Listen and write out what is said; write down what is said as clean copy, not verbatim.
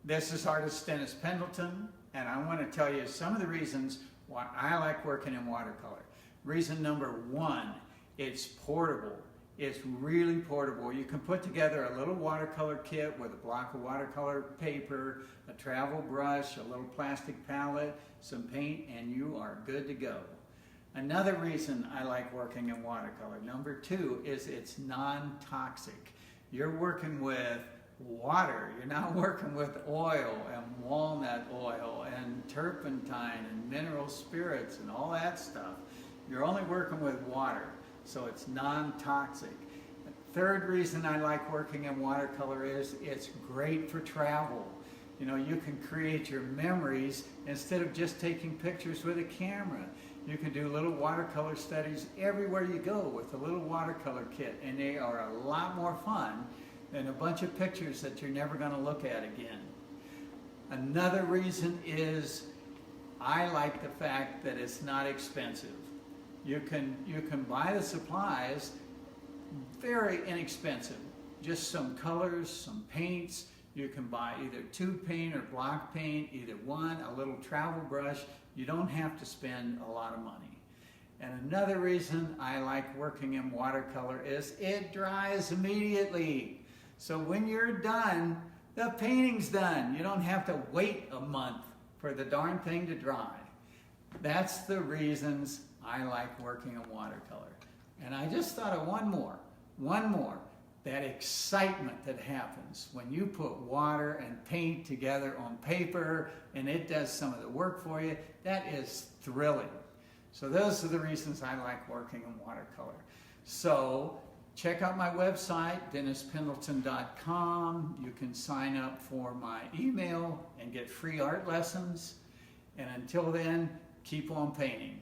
This is Artist Dennis Pendleton, and I want to tell you some of the reasons why I like working in watercolor. Reason number one, it's portable. It's really portable. You can put together a little watercolor kit with a block of watercolor paper, a travel brush, a little plastic palette, some paint, and you are good to go. Another reason I like working in watercolor, number two, is it's non-toxic. You're working with water. You're not working with oil and walnut oil and turpentine and mineral spirits and all that stuff. You're only working with water, so it's non-toxic. Third reason I like working in watercolor is it's great for travel. You know, you can create your memories instead of just taking pictures with a camera. You can do little watercolor studies everywhere you go with a little watercolor kit, and they are a lot more fun than a bunch of pictures that you're never going to look at again. Another reason is I like the fact that it's not expensive. You can buy the supplies very inexpensive. Just some colors, some paints. You can buy either tube paint or block paint, either one, a little travel brush. You don't have to spend a lot of money. And another reason I like working in watercolor is it dries immediately. So when you're done, the painting's done. You don't have to wait a month for the darn thing to dry. That's the reasons I like working in watercolor. And I just thought of one more. That excitement that happens when you put water and paint together on paper and it does some of the work for you, that is thrilling. So those are the reasons I like working in watercolor. So check out my website, DennisPendleton.com. You can sign up for my email and get free art lessons. And until then, keep on painting.